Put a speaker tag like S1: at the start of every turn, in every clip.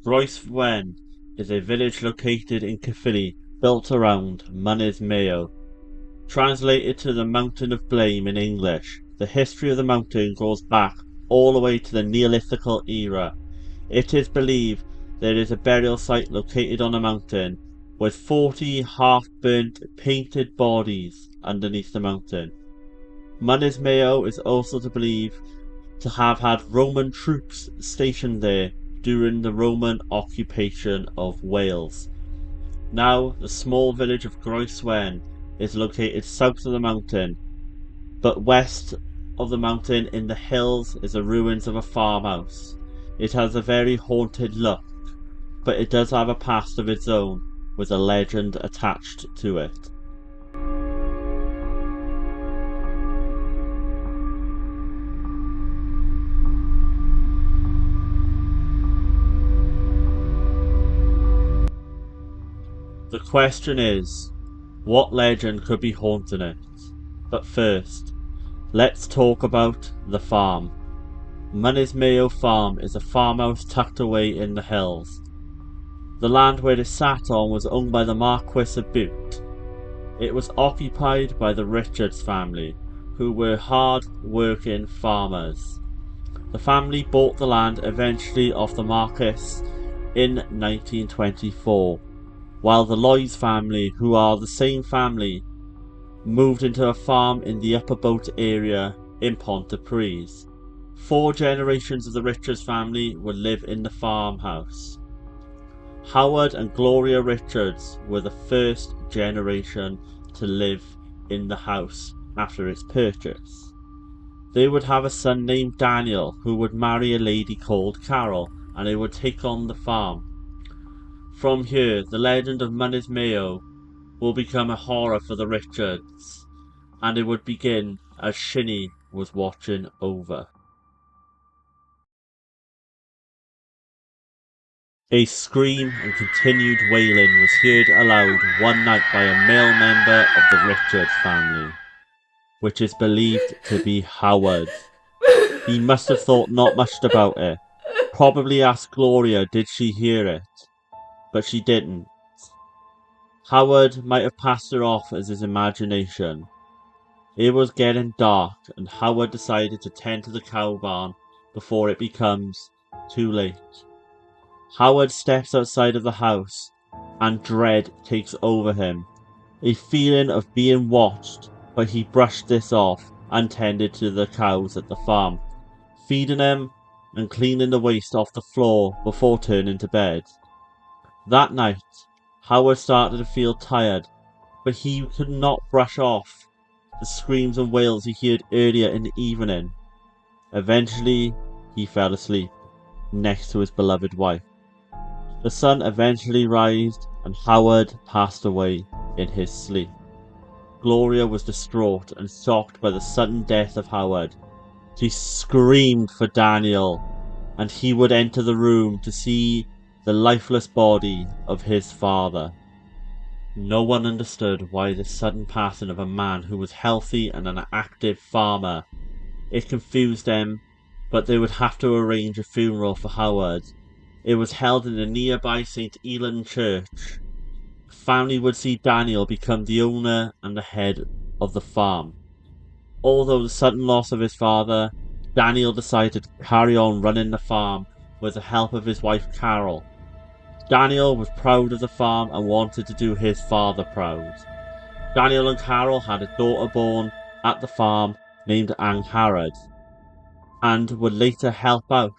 S1: Groes Wen is a village located in Caerphilly built around Mynydd Meio. Translated to the Mountain of Blame in English, the history of the mountain goes back all the way to the Neolithical era. It is believed there is a burial site located on the mountain with 40 half-burnt painted bodies underneath the mountain. Mynydd Meio is also believed to have had Roman troops stationed there during the Roman occupation of Wales. Now, the small village of Groes Wen is located south of the mountain, but west of the mountain in the hills is the ruins of a farmhouse. It has a very haunted look, but it does have a past of its own, with a legend attached to it. The question is, what legend could be haunting it? But first, let's talk about the farm. Mynydd Meio Farm is a farmhouse tucked away in the hills. The land where it sat on was owned by the Marquis of Bute. It was occupied by the Richards family, who were hard-working farmers. The family bought the land eventually off the Marquis in 1924, while the Lloyds family, who are the same family, moved into a farm in the Upper Boat area in Pontypridd. 4 generations of the Richards family would live in the farmhouse. Howard and Gloria Richards were the first generation to live in the house after its purchase. They would have a son named Daniel, who would marry a lady called Carol, and they would take on the farm. From here, the legend of Mynydd Meio will become a horror for the Richards, and it would begin as Shinny was watching over. A scream and continued wailing was heard aloud one night by a male member of the Richards family, which is believed to be Howard. He must have thought not much about it, probably asked Gloria did she hear it, but she didn't. Howard might have passed her off as his imagination. It was getting dark and Howard decided to tend to the cow barn before it becomes too late. Howard steps outside of the house and dread takes over him. A feeling of being watched, but he brushed this off and tended to the cows at the farm, feeding them and cleaning the waste off the floor before turning to bed. That night, Howard started to feel tired, but he could not brush off the screams and wails he heard earlier in the evening. Eventually, he fell asleep next to his beloved wife. The sun eventually rised and Howard passed away in his sleep. Gloria was distraught and shocked by the sudden death of Howard. She screamed for Daniel, and he would enter the room to see the lifeless body of his father. No one understood why the sudden passing of a man who was healthy and an active farmer. It confused them, but they would have to arrange a funeral for Howard. It was held in the nearby St. Elan Church. The family would see Daniel become the owner and the head of the farm. Although the sudden loss of his father, Daniel decided to carry on running the farm with the help of his wife Carol. Daniel was proud of the farm and wanted to do his father proud. Daniel and Carol had a daughter born at the farm named Angharad, and would later help out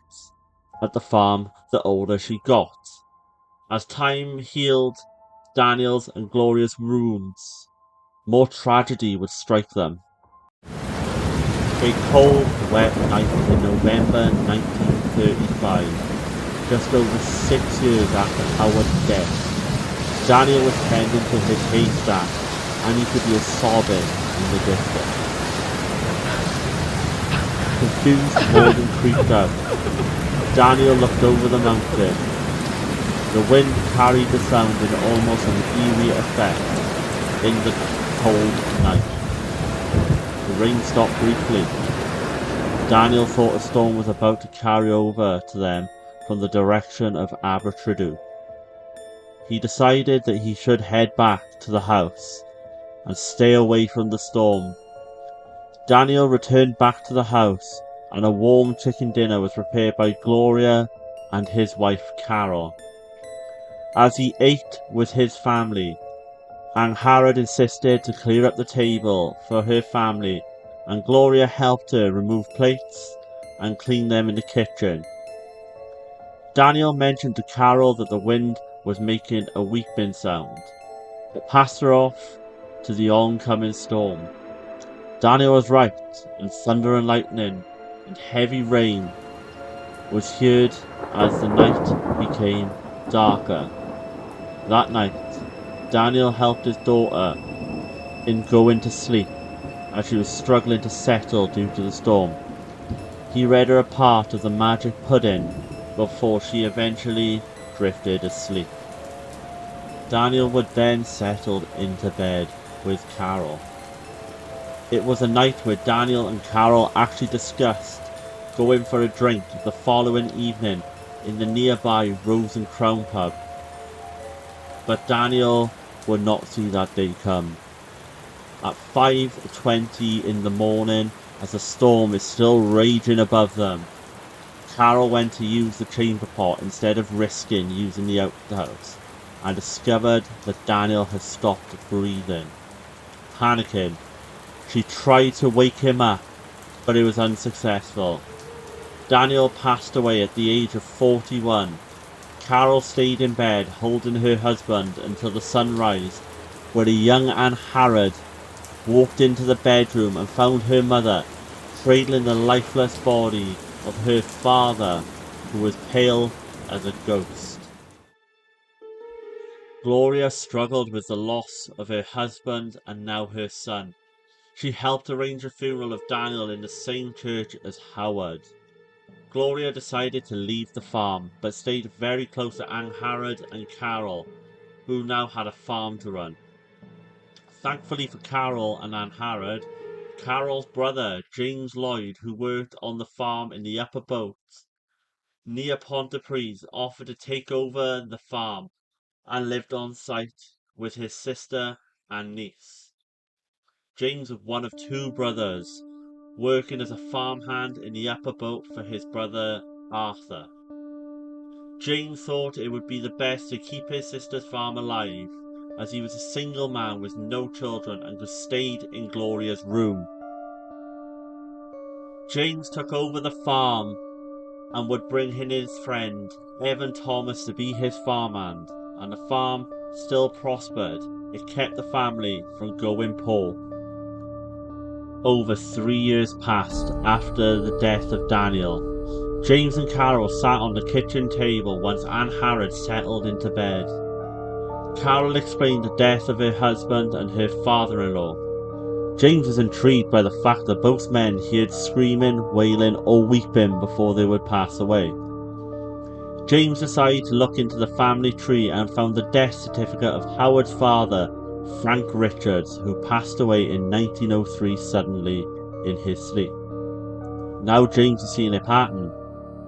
S1: at the farm the older she got. As time healed Daniel's and Gloria's wounds, more tragedy would strike them. A cold, wet night in November 1935, just over 6 years after Howard's death, Daniel was tending to his haystack and he could be sobbing in the distance. Confused, Morgan creeped out. Daniel looked over the mountain. The wind carried the sound in almost an eerie effect in the cold night. The rain stopped briefly. Daniel thought a storm was about to carry over to them, from the direction of Abertraduth. He decided that he should head back to the house and stay away from the storm. Daniel returned back to the house, and a warm chicken dinner was prepared by Gloria and his wife Carol. As he ate with his family, Angharad insisted to clear up the table for her family, and Gloria helped her remove plates and clean them in the kitchen. Daniel mentioned to Carol that the wind was making a weeping sound. It passed her off to the oncoming storm. Daniel was right, and thunder and lightning and heavy rain was heard as the night became darker. That night, Daniel helped his daughter in going to sleep as she was struggling to settle due to the storm. He read her a part of the magic pudding before she eventually drifted asleep. Daniel would then settle into bed with Carol. It was a night where Daniel and Carol actually discussed going for a drink the following evening in the nearby Rose and Crown pub. But Daniel would not see that day come. At 5:20 in the morning, as the storm is still raging above them, Carol went to use the chamber pot instead of risking using the outhouse, and discovered that Daniel had stopped breathing. Panicking, she tried to wake him up, but it was unsuccessful. Daniel passed away at the age of 41. Carol stayed in bed holding her husband until the sunrise, where a young Angharad walked into the bedroom and found her mother cradling the lifeless body of her father, who was pale as a ghost. Gloria struggled with the loss of her husband and now her son. She helped arrange the funeral of Daniel in the same church as Howard. Gloria decided to leave the farm, but stayed very close to Angharad and Carol, who now had a farm to run. Thankfully for Carol and Angharad, Carol's brother, James Lloyd, who worked on the farm in the upper boat near Pontypridd, offered to take over the farm and lived on site with his sister and niece. James was one of two brothers, working as a farmhand in the upper boat for his brother Arthur. James thought it would be the best to keep his sister's farm alive, as he was a single man with no children and could stayed in Gloria's room. James took over the farm and would bring in his friend Evan Thomas to be his farmhand, and the farm still prospered. It kept the family from going poor. Over 3 years passed after the death of Daniel. James and Carol sat on the kitchen table once Angharad settled into bed. Carol explained the death of her husband and her father-in-law. James was intrigued by the fact that both men heard screaming, wailing, or weeping before they would pass away. James decided to look into the family tree and found the death certificate of Howard's father, Frank Richards, who passed away in 1903 suddenly in his sleep. Now James is seeing a pattern.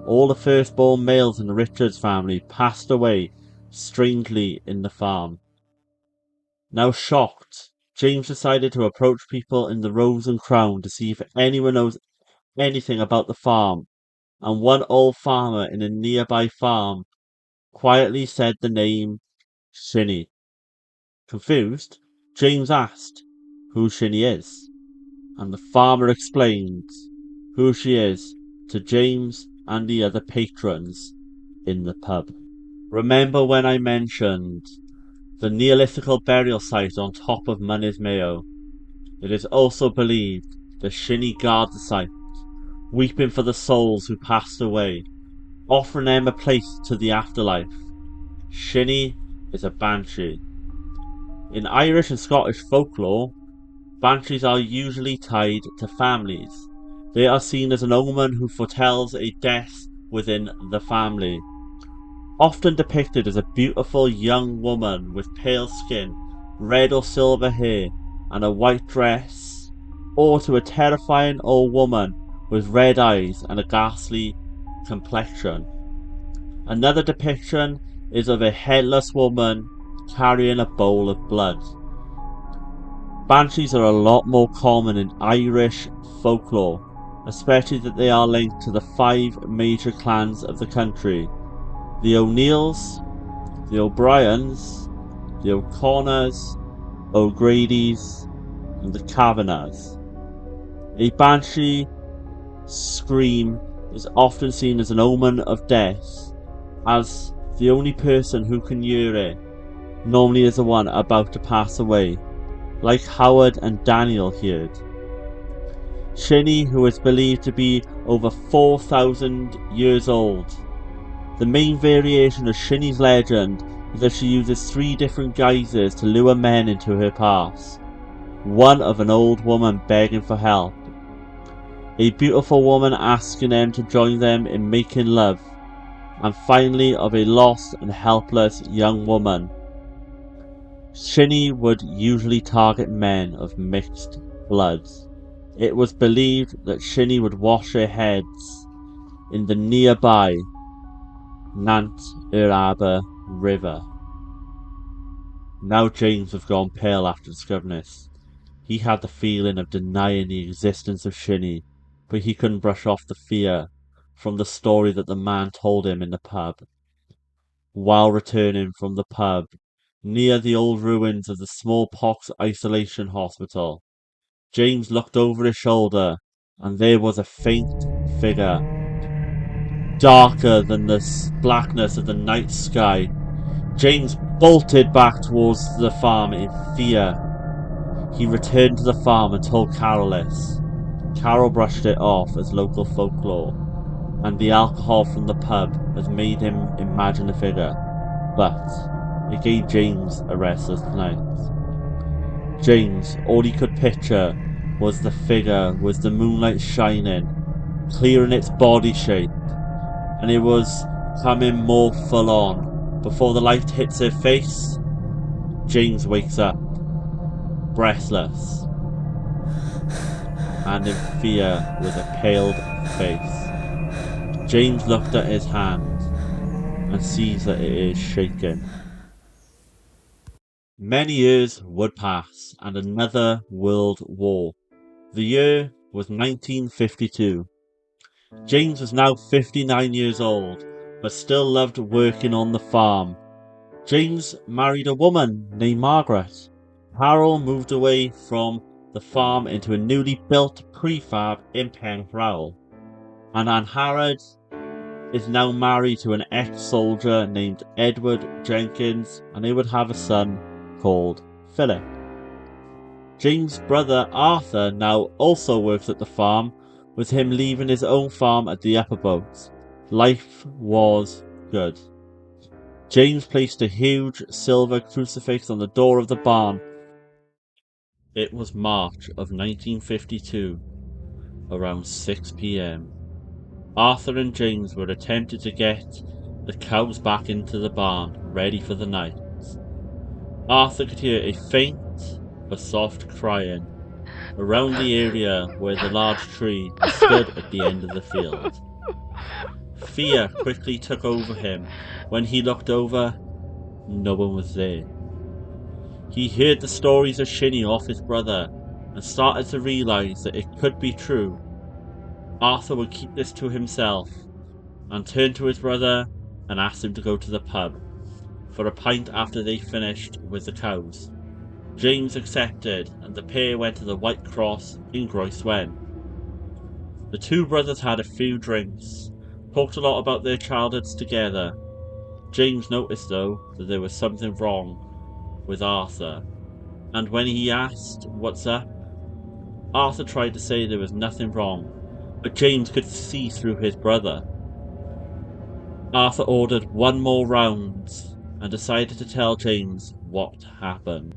S1: All the firstborn males in the Richards family passed away strangely in the farm. Now shocked, James decided to approach people in the Rose and Crown to see if anyone knows anything about the farm, and one old farmer in a nearby farm quietly said the name Shinny. Confused, James asked who Shinny is, and the farmer explained who she is to James and the other patrons in the pub. Remember when I mentioned the Neolithical burial site on top of Mynydd Meio? It is also believed that Shinny guards the site, weeping for the souls who passed away, offering them a place to the afterlife. Shinny is a banshee. In Irish and Scottish folklore, banshees are usually tied to families. They are seen as an omen who foretells a death within the family. Often depicted as a beautiful young woman with pale skin, red or silver hair, and a white dress, or to a terrifying old woman with red eyes and a ghastly complexion. Another depiction is of a headless woman carrying a bowl of blood. Banshees are a lot more common in Irish folklore, especially that they are linked to the 5 major clans of the country: the O'Neills, the O'Briens, the O'Connors, O'Grady's, and the Kavanaghs. A banshee scream is often seen as an omen of death, as the only person who can hear it normally is the one about to pass away, like Howard and Daniel heard. Shinny, who is believed to be over 4,000 years old. The main variation of Shinny's legend is that she uses 3 different guises to lure men into her paths. One of an old woman begging for help, a beautiful woman asking them to join them in making love, and finally of a lost and helpless young woman. Shinny would usually target men of mixed bloods. It was believed that Shinny would wash their heads in the nearby Nant Yr River. Now James was gone pale after discovering this. He had the feeling of denying the existence of Shinny, but he couldn't brush off the fear from the story that the man told him in the pub. While returning from the pub, near the old ruins of the smallpox isolation hospital, James looked over his shoulder, and there was a faint figure, darker than the blackness of the night sky. James bolted back towards the farm in fear. He returned to the farm and told Carol this. Carol brushed it off as local folklore, and the alcohol from the pub has made him imagine the figure, but it gave James a restless night. James, all he could picture was the figure with the moonlight shining, clear in its body shape, and it was coming more full on. Before the light hits her face, James wakes up, breathless, and in fear with a paled face. James looked at his hand and sees that it is shaking. Many years would pass, and another world war. The year was 1952. James was now 59 years old, but still loved working on the farm. James married a woman named Margaret. Carol moved away from the farm into a newly built prefab in Penrowell. And Anne Harrod is now married to an ex-soldier named Edward Jenkins, and they would have a son called Philip. James' brother Arthur now also works at the farm, with him leaving his own farm at the Upper Boat. Life was good. James placed a huge silver crucifix on the door of the barn. It was March of 1952, around 6 p.m. Arthur and James were attempting to get the cows back into the barn, ready for the night. Arthur could hear a faint but soft crying around the area where the large tree stood at the end of the field. Fear quickly took over him. When he looked over, no one was there. He heard the stories of Shinny off his brother and started to realise that it could be true. Arthur would keep this to himself and turned to his brother and asked him to go to the pub for a pint after they finished with the cows. James accepted, and the pair went to the White Cross in Groeswen. The two brothers had a few drinks, talked a lot about their childhoods together. James noticed, though, that there was something wrong with Arthur, and when he asked what's up, Arthur tried to say there was nothing wrong, but James could see through his brother. Arthur ordered one more round and decided to tell James what happened.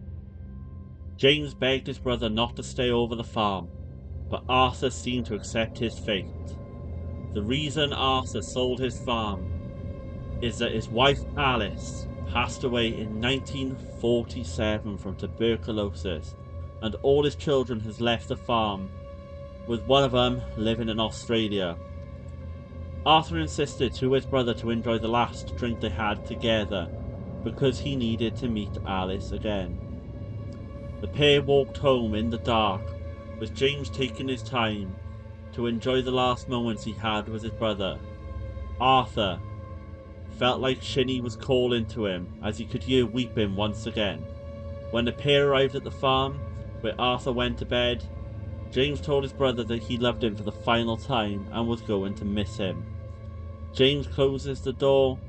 S1: James begged his brother not to stay over the farm, but Arthur seemed to accept his fate. The reason Arthur sold his farm is that his wife Alice passed away in 1947 from tuberculosis, and all his children has left the farm, with one of them living in Australia. Arthur insisted to his brother to enjoy the last drink they had together, because he needed to meet Alice again. The pair walked home in the dark, with James taking his time to enjoy the last moments he had with his brother. Arthur felt like Shinny was calling to him, as he could hear weeping once again. When the pair arrived at the farm, where Arthur went to bed, James told his brother that he loved him for the final time and was going to miss him. James closes the door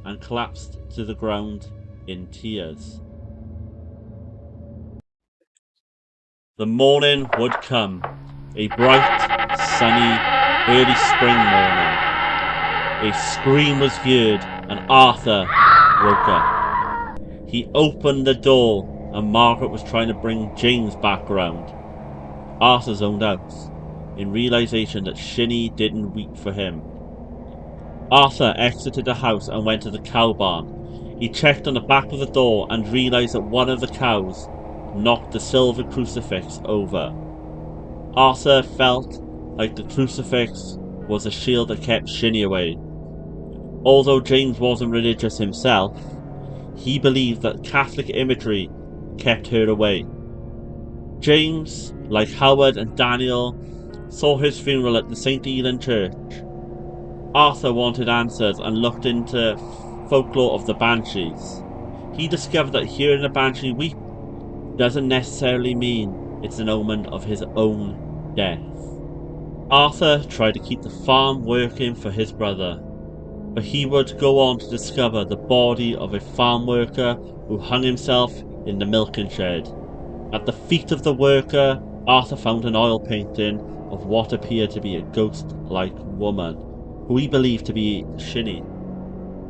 S1: and collapsed to the ground in tears. The morning would come, a bright, sunny, early spring morning. A scream was heard and Arthur woke up. He opened the door and Margaret was trying to bring James back round. Arthur zoned out, in realization that Shinny didn't weep for him. Arthur exited the house and went to the cow barn. He checked on the back of the door and realized that one of the cows knocked the silver crucifix over. Arthur felt like the crucifix was a shield that kept Shinny away. Although James wasn't religious himself, he believed that Catholic imagery kept her away. James, like Howard and Daniel, saw his funeral at the St. Elen Church. Arthur wanted answers and looked into folklore of the Banshees. He discovered that hearing a Banshee weep doesn't necessarily mean it's an omen of his own death. Arthur tried to keep the farm working for his brother, but he would go on to discover the body of a farm worker who hung himself in the milking shed. At the feet of the worker, Arthur found an oil painting of what appeared to be a ghost-like woman, who he believed to be Shinny.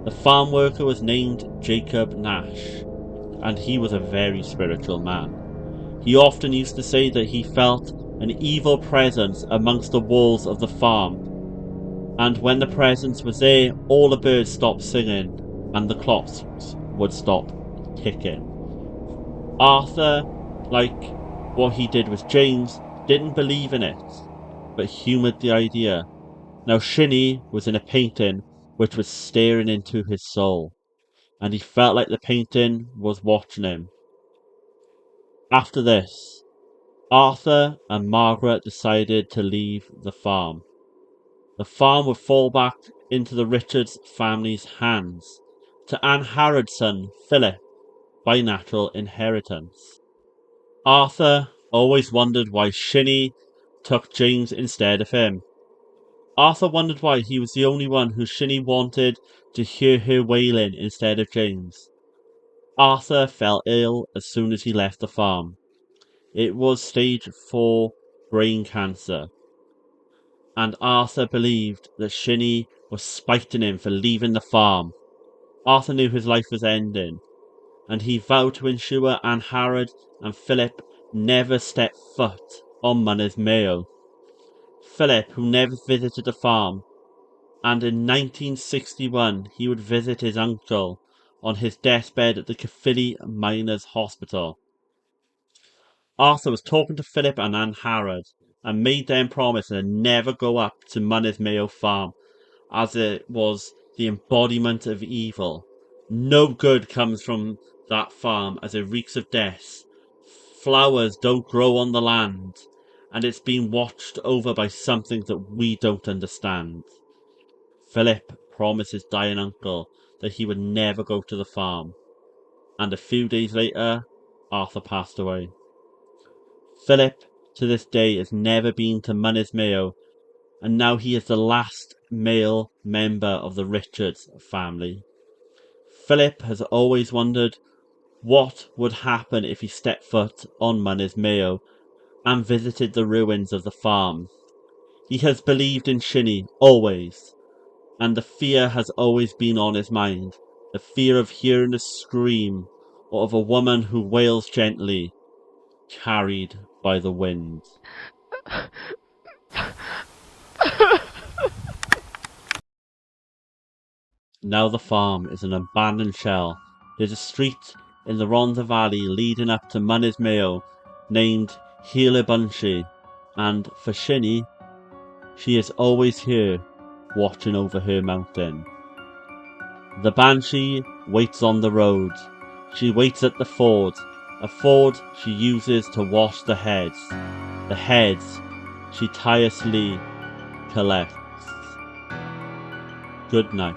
S1: The farm worker was named Jacob Nash, and he was a very spiritual man. He often used to say that he felt an evil presence amongst the walls of the farm, and when the presence was there, all the birds stopped singing and the clocks would stop ticking. Arthur, like what he did with James, didn't believe in it, but humoured the idea. Now Shinny was in a painting which was staring into his soul, and he felt like the painting was watching him. After this, Arthur and Margaret decided to leave the farm. The farm would fall back into the Richards family's hands, to Anne Harrod's son Philip, by natural inheritance. Arthur always wondered why Shinny took James instead of him. Arthur wondered why he was the only one who Shinny wanted to hear her wailing instead of James. Arthur fell ill as soon as he left the farm. It was stage 4 brain cancer, and Arthur believed that Shinny was spiting him for leaving the farm. Arthur knew his life was ending, and he vowed to ensure Anne Harrod and Philip never step foot on Mynydd Meio. Philip, who never visited the farm, and in 1961 he would visit his uncle on his deathbed at the Caerphilly Miners' Hospital. Arthur was talking to Philip and Anne Harrod and made them promise to never go up to Mynydd Meio farm, as it was the embodiment of evil. No good comes from that farm, as it reeks of death. Flowers don't grow on the land, and it's been watched over by something that we don't understand. Philip promised his dying uncle that he would never go to the farm, and a few days later, Arthur passed away. Philip, to this day, has never been to Mynydd Meio, and now he is the last male member of the Richards family. Philip has always wondered what would happen if he stepped foot on Mynydd Meio and visited the ruins of the farm. He has believed in Shinny, always, and the fear has always been on his mind. The fear of hearing a scream, or of a woman who wails gently, carried by the wind. Now the farm is an abandoned shell. There's a street in the Rhondda Valley leading up to Mynydd Meio named Banshee, and for Shinny, she is always here, watching over her mountain. The Banshee waits on the road. She waits at the ford, a ford she uses to wash the heads. The heads she tirelessly collects. Good night.